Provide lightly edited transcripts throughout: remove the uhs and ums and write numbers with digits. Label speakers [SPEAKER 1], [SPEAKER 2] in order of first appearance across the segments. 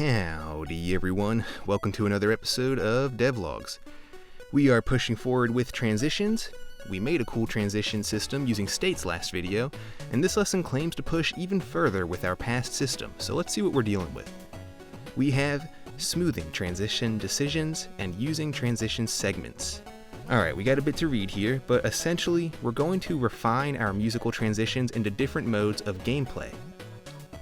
[SPEAKER 1] Howdy everyone, welcome to another episode of Devlogs. We are pushing forward with transitions. We made a cool transition system using states last video, and this lesson claims to push even further with our past system, so let's see what we're dealing with. We have smoothing transition decisions and using transition segments. Alright, we got a bit to read here, but essentially we're going to refine our musical transitions into different modes of gameplay.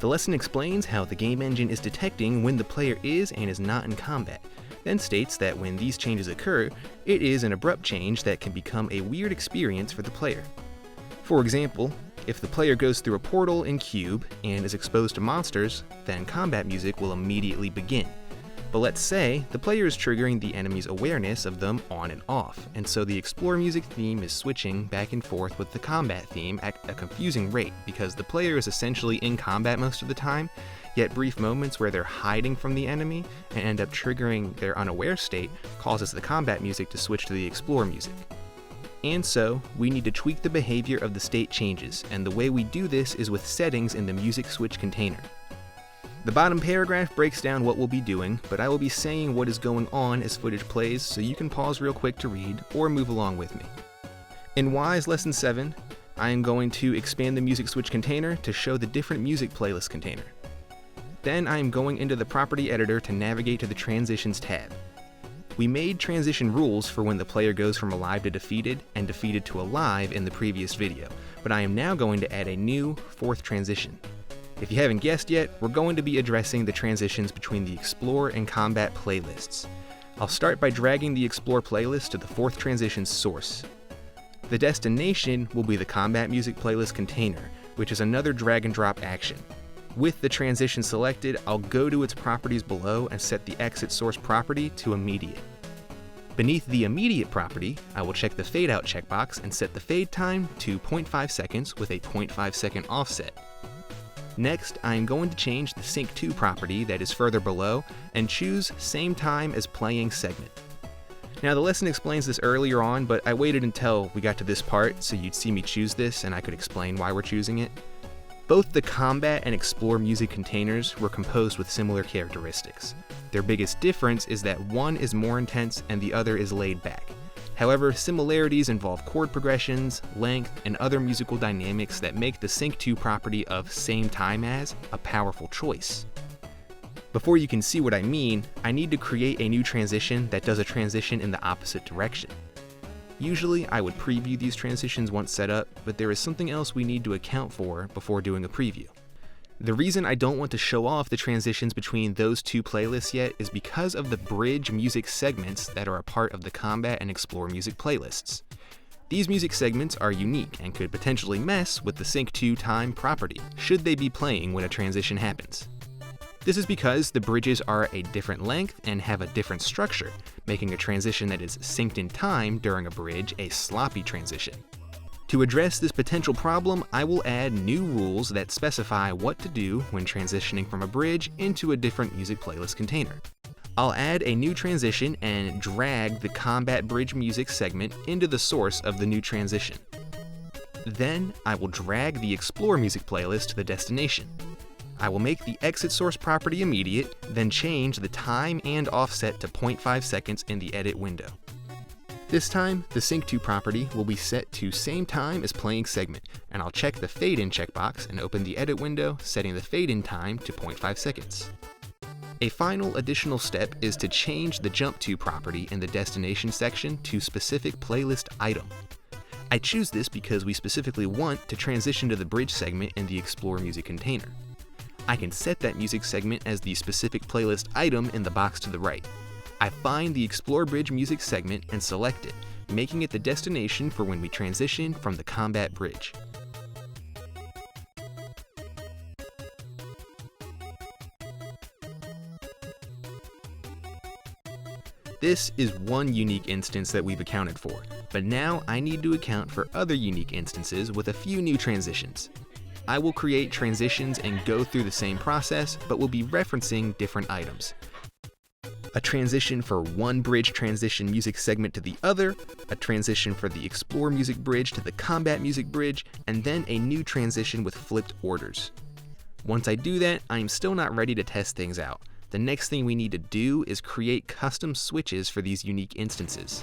[SPEAKER 1] The lesson explains how the game engine is detecting when the player is and is not in combat, then states that when these changes occur, it is an abrupt change that can become a weird experience for the player. For example, if the player goes through a portal in Cube and is exposed to monsters, then combat music will immediately begin. But let's say the player is triggering the enemy's awareness of them on and off, and so the Explore music theme is switching back and forth with the combat theme at a confusing rate because the player is essentially in combat most of the time, yet brief moments where they're hiding from the enemy and end up triggering their unaware state causes the combat music to switch to the Explore music. And so, we need to tweak the behavior of the state changes, and the way we do this is with settings in the music switch container. The bottom paragraph breaks down what we'll be doing, but I will be saying what is going on as footage plays, so you can pause real quick to read or move along with me. In Wwise Lesson 7, I am going to expand the music switch container to show the different music playlist container. Then I am going into the property editor to navigate to the transitions tab. We made transition rules for when the player goes from alive to defeated and defeated to alive in the previous video, but I am now going to add a new fourth transition. If you haven't guessed yet, we're going to be addressing the transitions between the Explore and Combat playlists. I'll start by dragging the Explore playlist to the fourth transition source. The destination will be the Combat music playlist container, which is another drag and drop action. With the transition selected, I'll go to its properties below and set the exit source property to immediate. Beneath the immediate property, I will check the fade out checkbox and set the fade time to 0.5 seconds with a 0.5 second offset. Next, I am going to change the Sync To property that is further below and choose Same Time as Playing Segment. Now the lesson explains this earlier on, but I waited until we got to this part so you'd see me choose this and I could explain why we're choosing it. Both the Combat and Explore music containers were composed with similar characteristics. Their biggest difference is that one is more intense and the other is laid back. However, similarities involve chord progressions, length, and other musical dynamics that make the Sync To property of Same Time As a powerful choice. Before you can see what I mean, I need to create a new transition that does a transition in the opposite direction. Usually, I would preview these transitions once set up, but there is something else we need to account for before doing a preview. The reason I don't want to show off the transitions between those two playlists yet is because of the bridge music segments that are a part of the Combat and Explore music playlists. These music segments are unique and could potentially mess with the Sync To time property, should they be playing when a transition happens. This is because the bridges are a different length and have a different structure, making a transition that is synced in time during a bridge a sloppy transition. To address this potential problem, I will add new rules that specify what to do when transitioning from a bridge into a different music playlist container. I'll add a new transition and drag the Combat Bridge music segment into the source of the new transition. Then, I will drag the Explore music playlist to the destination. I will make the exit source property immediate, then change the time and offset to 0.5 seconds in the edit window. This time, the Sync To property will be set to Same Time as Playing Segment, and I'll check the Fade In checkbox and open the edit window, setting the Fade In time to 0.5 seconds. A final additional step is to change the Jump To property in the destination section to Specific Playlist Item. I choose this because we specifically want to transition to the bridge segment in the Explore music container. I can set that music segment as the specific playlist item in the box to the right. I find the Explore Bridge music segment and select it, making it the destination for when we transition from the Combat Bridge. This is one unique instance that we've accounted for, but now I need to account for other unique instances with a few new transitions. I will create transitions and go through the same process, but will be referencing different items. A transition for one bridge transition music segment to the other, a transition for the Explore music bridge to the Combat music bridge, and then a new transition with flipped orders. Once I do that, I am still not ready to test things out. The next thing we need to do is create custom switches for these unique instances.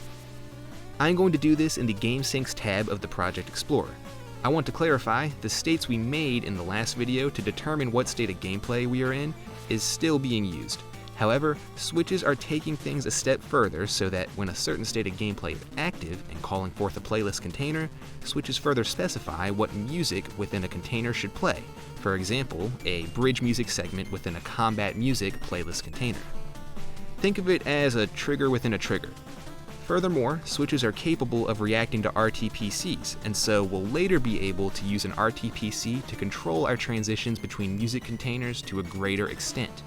[SPEAKER 1] I'm going to do this in the Game Syncs tab of the Project Explorer. I want to clarify, the states we made in the last video to determine what state of gameplay we are in is still being used. However, switches are taking things a step further so that when a certain state of gameplay is active and calling forth a playlist container, switches further specify what music within a container should play. For example, a bridge music segment within a combat music playlist container. Think of it as a trigger within a trigger. Furthermore, switches are capable of reacting to RTPCs, and so we'll later be able to use an RTPC to control our transitions between music containers to a greater extent.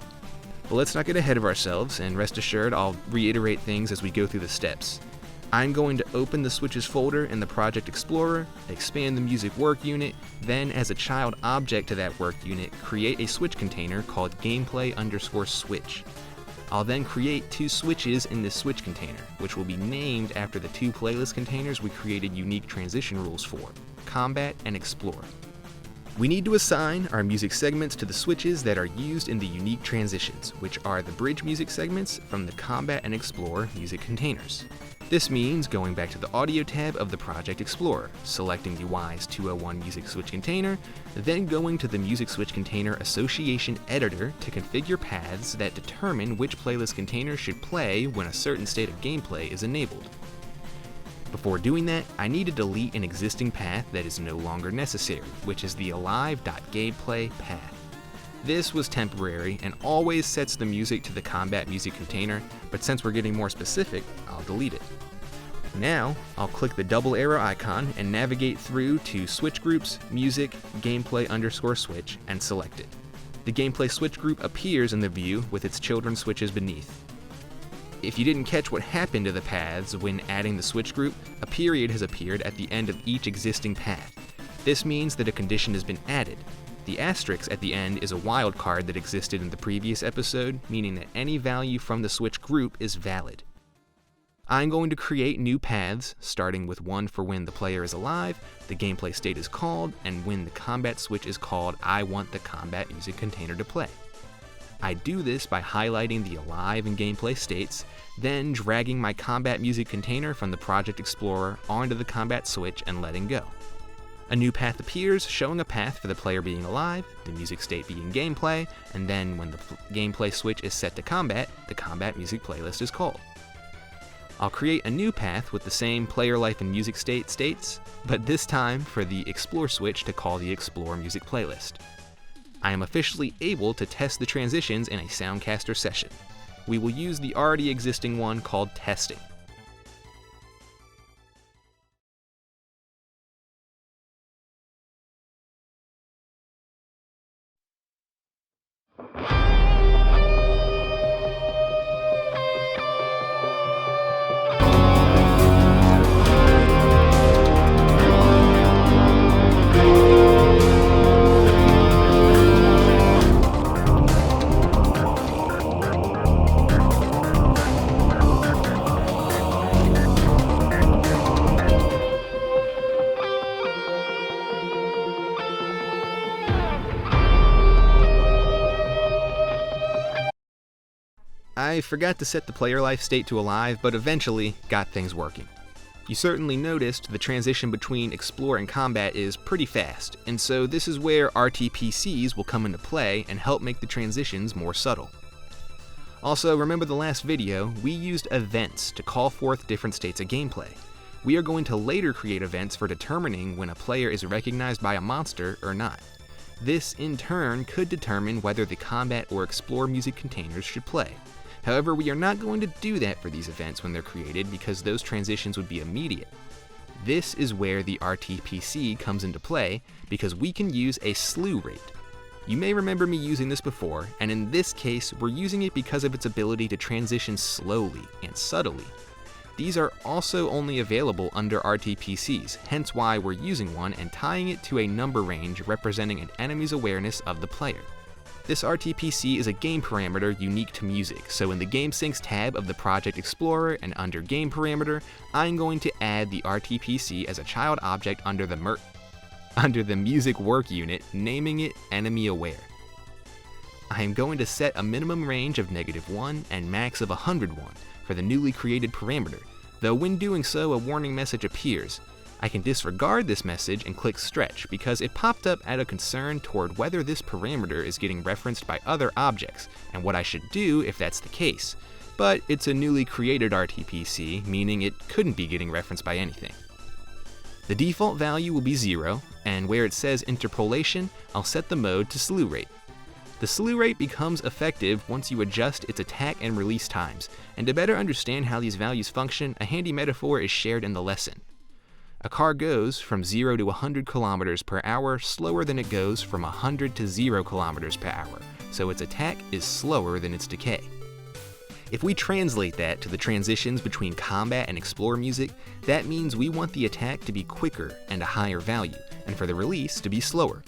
[SPEAKER 1] But let's not get ahead of ourselves, and rest assured I'll reiterate things as we go through the steps. I'm going to open the switches folder in the Project Explorer, expand the music work unit, then as a child object to that work unit, create a switch container called gameplay_switch. I'll then create 2 switches in this switch container, which will be named after the 2 playlist containers we created unique transition rules for, Combat and Explore. We need to assign our music segments to the switches that are used in the unique transitions, which are the bridge music segments from the Combat and Explore music containers. This means going back to the Audio tab of the Project Explorer, selecting the Wwise 201 Music Switch Container, then going to the Music Switch Container Association Editor to configure paths that determine which playlist container should play when a certain state of gameplay is enabled. Before doing that, I need to delete an existing path that is no longer necessary, which is the alive.gameplay path. This was temporary and always sets the music to the combat music container, but since we're getting more specific, I'll delete it. Now, I'll click the double arrow icon and navigate through to Switch Groups, Music, Gameplay_Switch, and select it. The Gameplay Switch group appears in the view with its children switches beneath. If you didn't catch what happened to the paths when adding the switch group, a period has appeared at the end of each existing path. This means that a condition has been added. The asterisk at the end is a wildcard that existed in the previous episode, meaning that any value from the switch group is valid. I'm going to create new paths, starting with one for when the player is alive, the gameplay state is called, and when the combat switch is called, I want the combat music container to play. I do this by highlighting the alive and gameplay states, then dragging my combat music container from the Project Explorer onto the combat switch and letting go. A new path appears, showing a path for the player being alive, the music state being gameplay, and then when the gameplay switch is set to combat, the combat music playlist is called. I'll create a new path with the same player life and music state states, but this time for the Explore switch to call the Explore music playlist. I am officially able to test the transitions in a Soundcaster session. We will use the already existing one called Testing. I forgot to set the player life state to alive, but eventually got things working. You certainly noticed the transition between Explore and Combat is pretty fast, and so this is where RTPCs will come into play and help make the transitions more subtle. Also, remember the last video, we used events to call forth different states of gameplay. We are going to later create events for determining when a player is recognized by a monster or not. This, in turn, could determine whether the Combat or Explore music containers should play. However, we are not going to do that for these events when they're created because those transitions would be immediate. This is where the RTPC comes into play because we can use a slew rate. You may remember me using this before, and in this case, we're using it because of its ability to transition slowly and subtly. These are also only available under RTPCs, hence why we're using one and tying it to a number range representing an enemy's awareness of the player. This RTPC is a game parameter unique to music, so in the Game Syncs tab of the Project Explorer and under Game Parameter, I'm going to add the RTPC as a child object under the Music Work unit, naming it Enemy Aware. I am going to set a minimum range of -1 and max of 101 for the newly created parameter, though when doing so a warning message appears. I can disregard this message and click stretch because it popped up out of concern toward whether this parameter is getting referenced by other objects and what I should do if that's the case. But it's a newly created RTPC, meaning it couldn't be getting referenced by anything. The default value will be 0, and where it says interpolation, I'll set the mode to slew rate. The slew rate becomes effective once you adjust its attack and release times, and to better understand how these values function, a handy metaphor is shared in the lesson. A car goes from 0 to 100 kilometers per hour slower than it goes from 100 to 0 kilometers per hour, so its attack is slower than its decay. If we translate that to the transitions between combat and explore music, that means we want the attack to be quicker and a higher value, and for the release to be slower.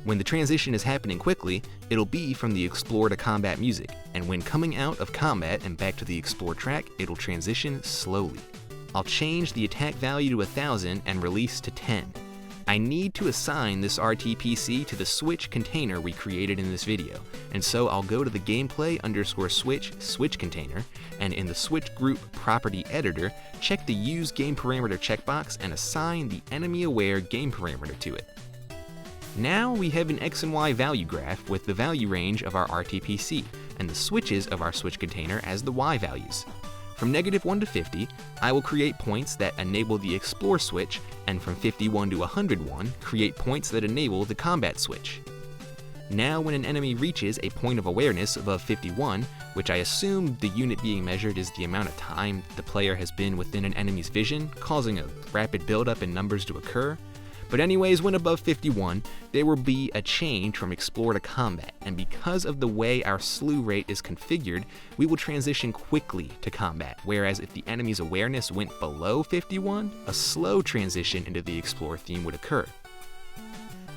[SPEAKER 1] When the transition is happening quickly, it'll be from the explore to combat music, and when coming out of combat and back to the explore track, it'll transition slowly. I'll change the attack value to 1000 and release to 10. I need to assign this RTPC to the switch container we created in this video, and so I'll go to the gameplay_switch container, and in the switch group property editor, check the use game parameter checkbox and assign the enemy aware game parameter to it. Now we have an X and Y value graph with the value range of our RTPC and the switches of our switch container as the Y values. From -1 to 50, I will create points that enable the explore switch, and from 51 to 101, create points that enable the combat switch. Now when an enemy reaches a point of awareness above 51, which I assume the unit being measured is the amount of time the player has been within an enemy's vision, causing a rapid buildup in numbers to occur. But anyways, when above 51, there will be a change from explore to combat, and because of the way our slew rate is configured, we will transition quickly to combat, whereas if the enemy's awareness went below 51, a slow transition into the explore theme would occur.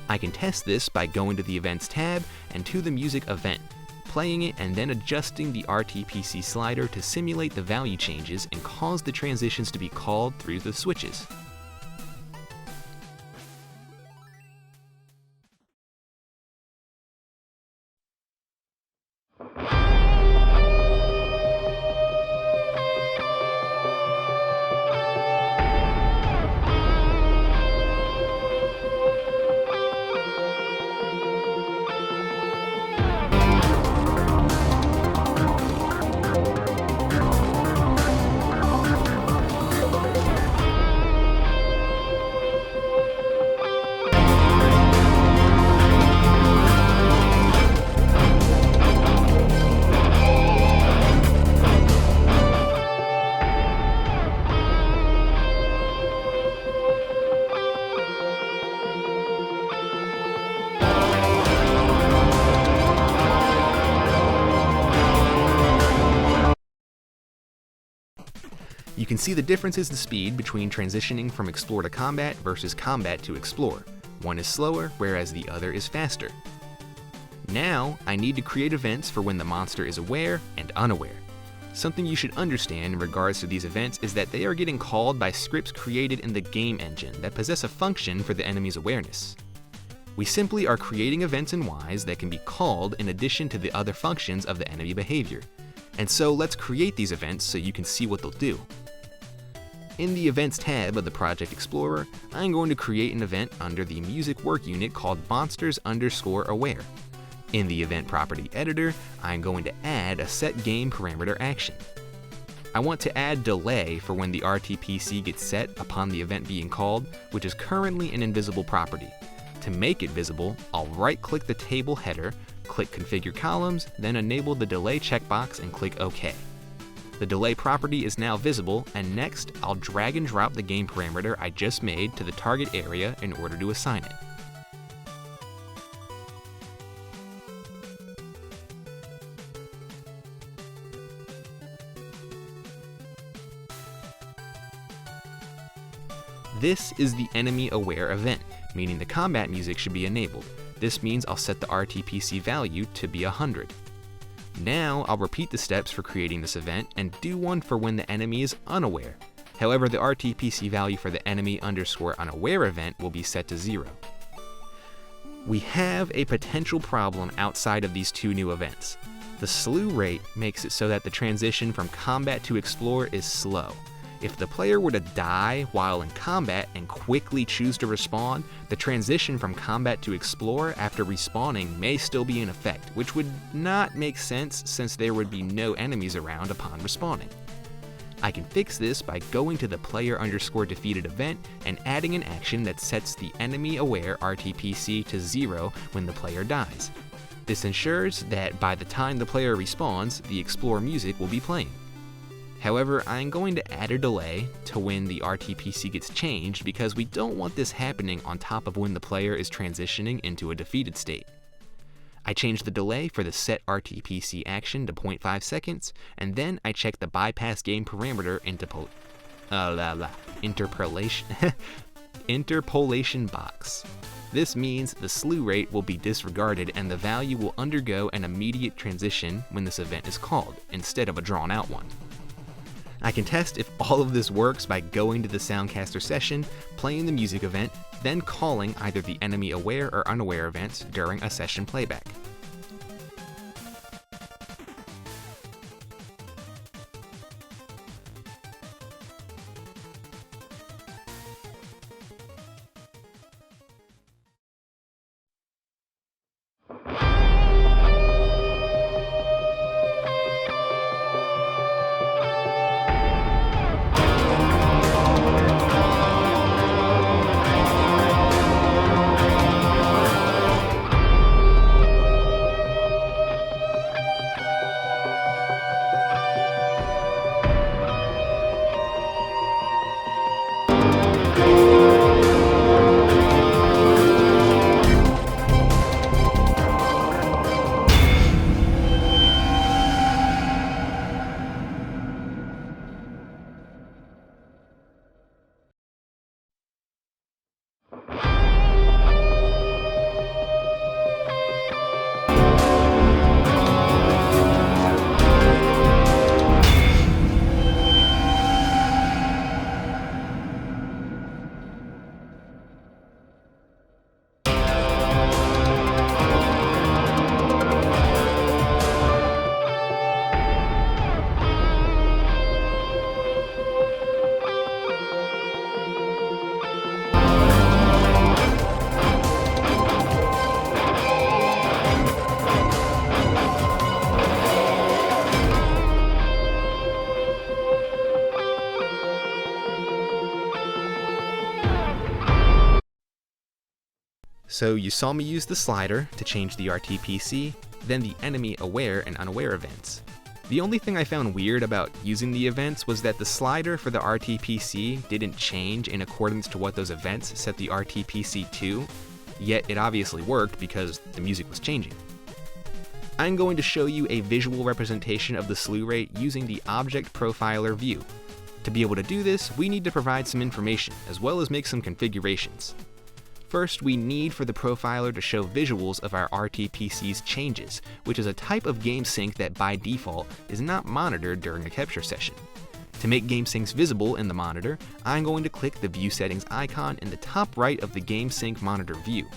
[SPEAKER 1] I can test this by going to the Events tab and to the Music event, playing it and then adjusting the RTPC slider to simulate the value changes and cause the transitions to be called through the switches. You can see the differences in speed between transitioning from explore to combat versus combat to explore. One is slower, whereas the other is faster. Now, I need to create events for when the monster is aware and unaware. Something you should understand in regards to these events is that they are getting called by scripts created in the game engine that possess a function for the enemy's awareness. We simply are creating events in Wwise that can be called in addition to the other functions of the enemy behavior. And so let's create these events so you can see what they'll do. In the Events tab of the Project Explorer, I'm going to create an event under the music work unit called monsters_aware. In the event property editor, I'm going to add a set game parameter action. I want to add delay for when the RTPC gets set upon the event being called, which is currently an invisible property. To make it visible, I'll right-click the table header, click Configure Columns, then enable the delay checkbox and click OK. The delay property is now visible, and next I'll drag and drop the game parameter I just made to the target area in order to assign it. This is the enemy aware event, meaning the combat music should be enabled. This means I'll set the RTPC value to be 100. Now I'll repeat the steps for creating this event and do one for when the enemy is unaware. However, the RTPC value for the enemy_unaware event will be set to 0. We have a potential problem outside of these two new events. The slew rate makes it so that the transition from combat to explore is slow. If the player were to die while in combat and quickly choose to respawn, the transition from combat to explore after respawning may still be in effect, which would not make sense since there would be no enemies around upon respawning. I can fix this by going to the player_defeated event and adding an action that sets the enemy aware RTPC to 0 when the player dies. This ensures that by the time the player respawns, the explore music will be playing. However, I'm going to add a delay to when the RTPC gets changed because we don't want this happening on top of when the player is transitioning into a defeated state. I change the delay for the set RTPC action to 0.5 seconds, and then I check the bypass game parameter interpolation box. This means the slew rate will be disregarded and the value will undergo an immediate transition when this event is called, instead of a drawn out one. I can test if all of this works by going to the Soundcaster session, playing the music event, then calling either the enemy aware or unaware events during a session playback. So you saw me use the slider to change the RTPC, then the enemy aware and unaware events. The only thing I found weird about using the events was that the slider for the RTPC didn't change in accordance to what those events set the RTPC to, yet it obviously worked because the music was changing. I'm going to show you a visual representation of the slew rate using the Object Profiler view. To be able to do this, we need to provide some information, as well as make some configurations. First, we need for the profiler to show visuals of our RTPC's changes, which is a type of game sync that by default is not monitored during a capture session. To make game syncs visible in the monitor, I'm going to click the View Settings icon in the top right of the Game Sync Monitor view.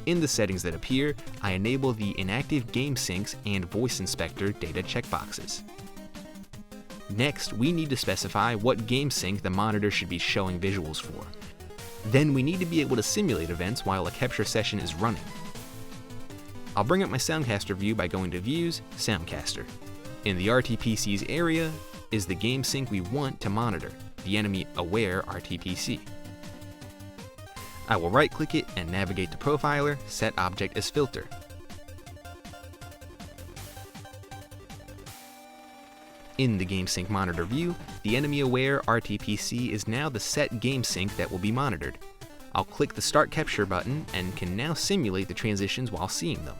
[SPEAKER 1] In the settings that appear, I enable the Inactive Game Syncs and Voice Inspector data checkboxes. Next, we need to specify what game sync the monitor should be showing visuals for. Then we need to be able to simulate events while a capture session is running. I'll bring up my Soundcaster view by going to Views, Soundcaster. In the RTPC's area is the game sync we want to monitor, the enemy aware RTPC. I will right-click it and navigate to Profiler, set object as filter. In the Game Sync Monitor view, the enemy aware RTPC is now the set game sync that will be monitored. I'll click the Start Capture button and can now simulate the transitions while seeing them.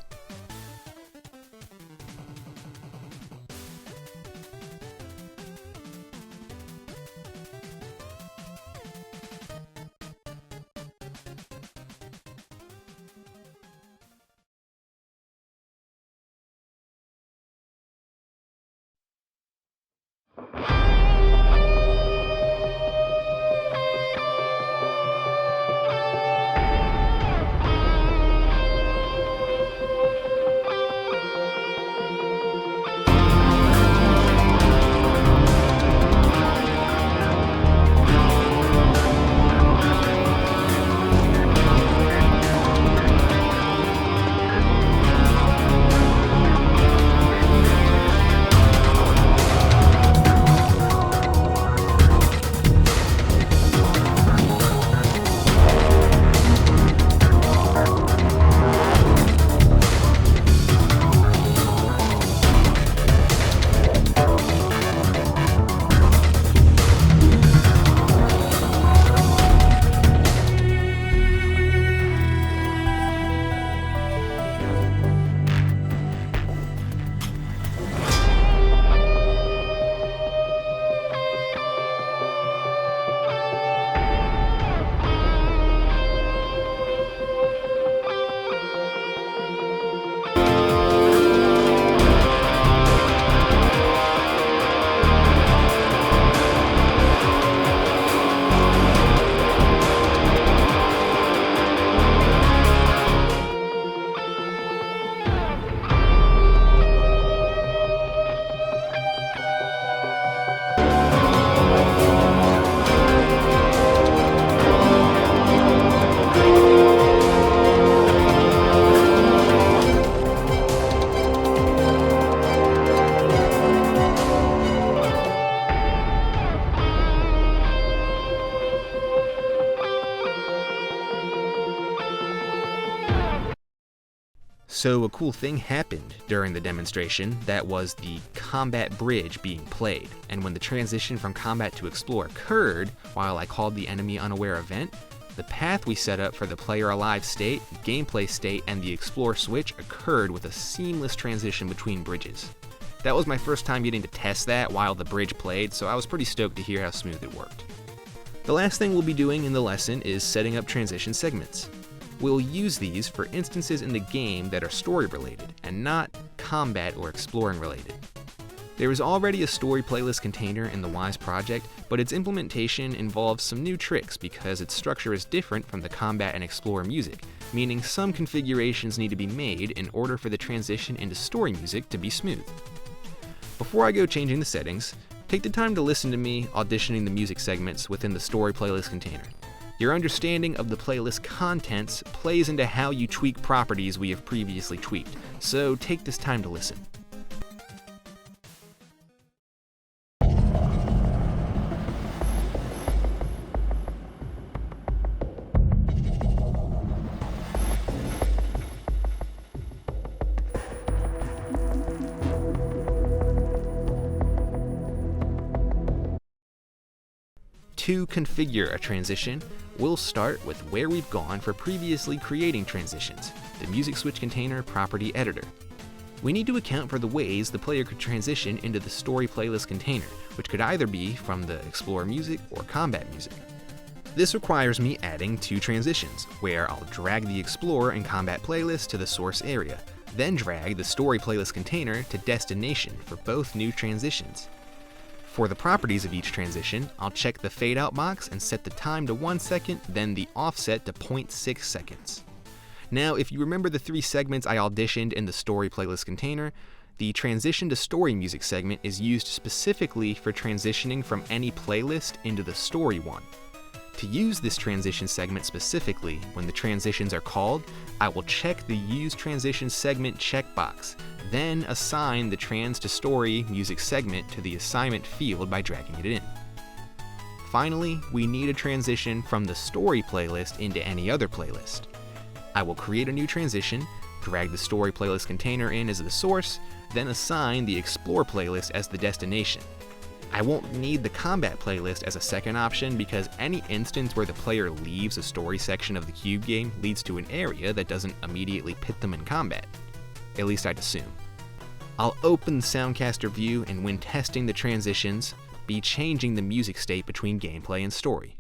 [SPEAKER 1] So a cool thing happened during the demonstration, that was the combat bridge being played, and when the transition from combat to explore occurred, while I called the enemy unaware event, the path we set up for the player alive state, gameplay state, and the explore switch occurred with a seamless transition between bridges. That was my first time getting to test that while the bridge played, so I was pretty stoked to hear how smooth it worked. The last thing we'll be doing in the lesson is setting up transition segments. We'll use these for instances in the game that are story related and not combat or exploring related. There is already a story playlist container in the Wwise project, but its implementation involves some new tricks because its structure is different from the combat and explore music, meaning some configurations need to be made in order for the transition into story music to be smooth. Before I go changing the settings, take the time to listen to me auditioning the music segments within the story playlist container. Your understanding of the playlist contents plays into how you tweak properties we have previously tweaked, so take this time to listen. To configure a transition, we'll start with where we've gone for previously creating transitions, the music switch container property editor. We need to account for the ways the player could transition into the story playlist container, which could either be from the explore music or combat music. This requires me adding two transitions, where I'll drag the explore and combat playlist to the source area, then drag the story playlist container to destination for both new transitions. For the properties of each transition, I'll check the fade out box and set the time to 1 second, then the offset to 0.6 seconds. Now, if you remember the 3 segments I auditioned in the story playlist container, the transition to story music segment is used specifically for transitioning from any playlist into the story one. To use this transition segment specifically, when the transitions are called, I will check the Use Transition Segment checkbox, then assign the Trans to Story music segment to the assignment field by dragging it in. Finally, we need a transition from the story playlist into any other playlist. I will create a new transition, drag the story playlist container in as the source, then assign the explore playlist as the destination. I won't need the combat playlist as a second option because any instance where the player leaves a story section of the cube game leads to an area that doesn't immediately pit them in combat. At least I'd assume. I'll open the Soundcaster view and when testing the transitions, be changing the music state between gameplay and story.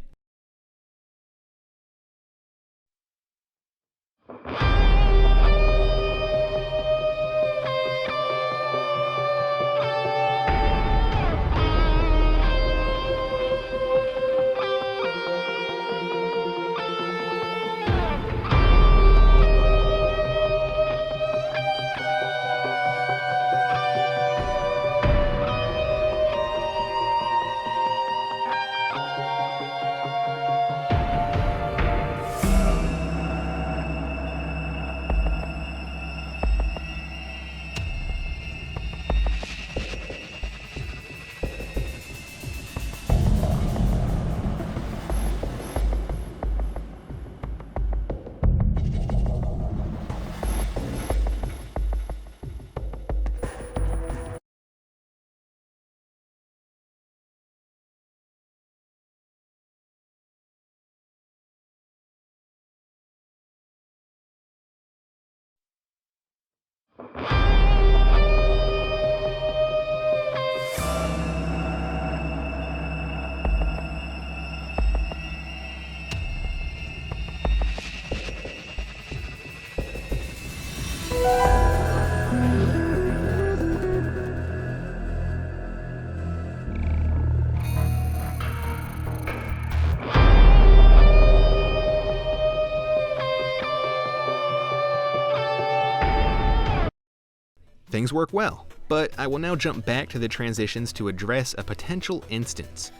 [SPEAKER 1] Things work well, but I will now jump back to the transitions to address a potential instance.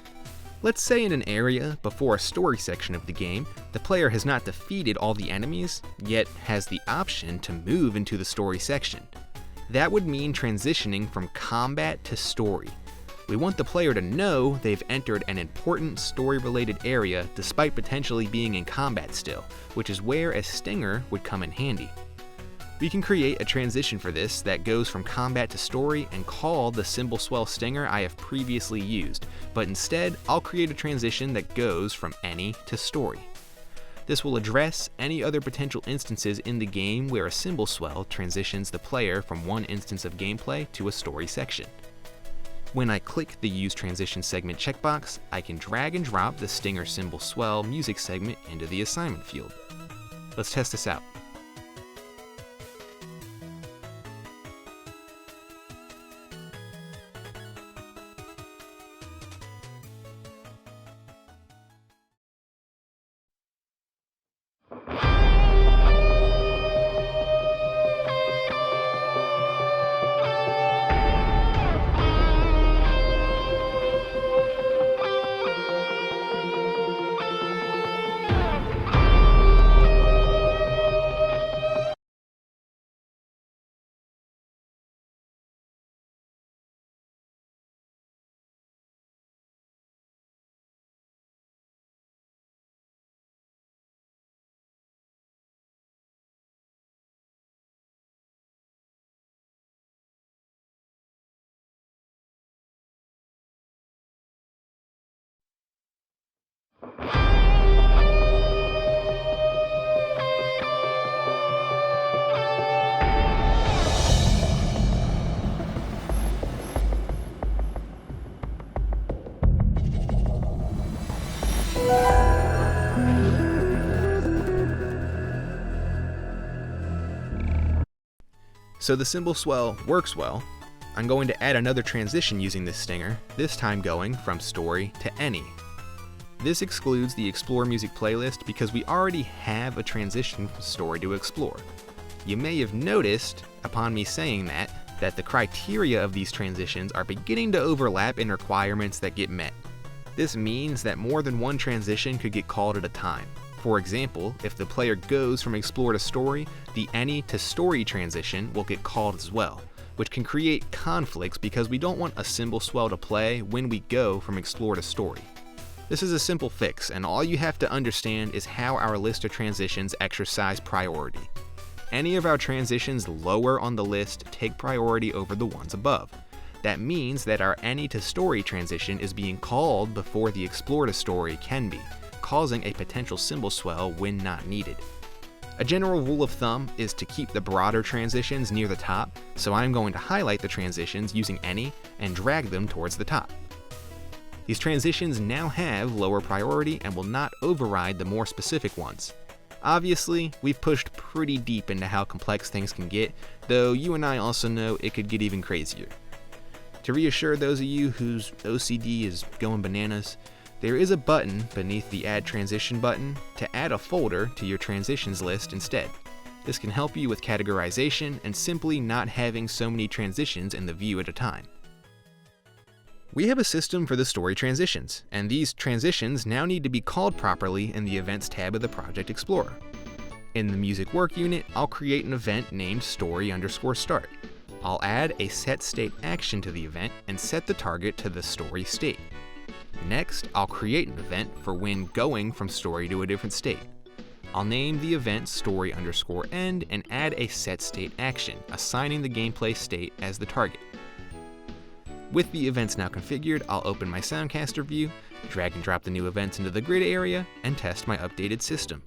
[SPEAKER 1] Let's say in an area before a story section of the game, the player has not defeated all the enemies, yet has the option to move into the story section. That would mean transitioning from combat to story. We want the player to know they've entered an important story-related area despite potentially being in combat still, which is where a stinger would come in handy. We can create a transition for this that goes from combat to story and call the cymbal swell stinger I have previously used, but instead I'll create a transition that goes from any to story. This will address any other potential instances in the game where a cymbal swell transitions the player from one instance of gameplay to a story section. When I click the Use Transition Segment checkbox, I can drag and drop the Stinger Cymbal Swell music segment into the assignment field. Let's test this out. So the cymbal swell works well. I'm going to add another transition using this stinger, this time going from story to any. This excludes the Explore Music playlist because we already have a transition from story to explore. You may have noticed, upon me saying that the criteria of these transitions are beginning to overlap in requirements that get met. This means that more than one transition could get called at a time. For example, if the player goes from explore to story, the any to story transition will get called as well, which can create conflicts because we don't want a cymbal swell to play when we go from explore to story. This is a simple fix, and all you have to understand is how our list of transitions exercise priority. Any of our transitions lower on the list take priority over the ones above. That means that our any to story transition is being called before the explore to story can be, causing a potential cymbal swell when not needed. A general rule of thumb is to keep the broader transitions near the top, so I'm going to highlight the transitions using any and drag them towards the top. These transitions now have lower priority and will not override the more specific ones. Obviously, we've pushed pretty deep into how complex things can get, though you and I also know it could get even crazier. To reassure those of you whose OCD is going bananas, there is a button beneath the Add Transition button to add a folder to your transitions list instead. This can help you with categorization and simply not having so many transitions in the view at a time. We have a system for the story transitions, and these transitions now need to be called properly in the Events tab of the Project Explorer. In the Music Work unit, I'll create an event named story_start. I'll add a set state action to the event and set the target to the story state. Next, I'll create an event for when going from story to a different state. I'll name the event story_end and add a set state action, assigning the gameplay state as the target. With the events now configured, I'll open my Soundcaster view, drag and drop the new events into the grid area, and test my updated system.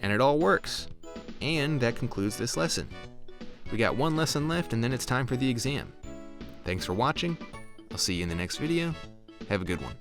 [SPEAKER 1] And it all works. And that concludes this lesson. We got one lesson left and then it's time for the exam. Thanks for watching. I'll see you in the next video. Have a good one.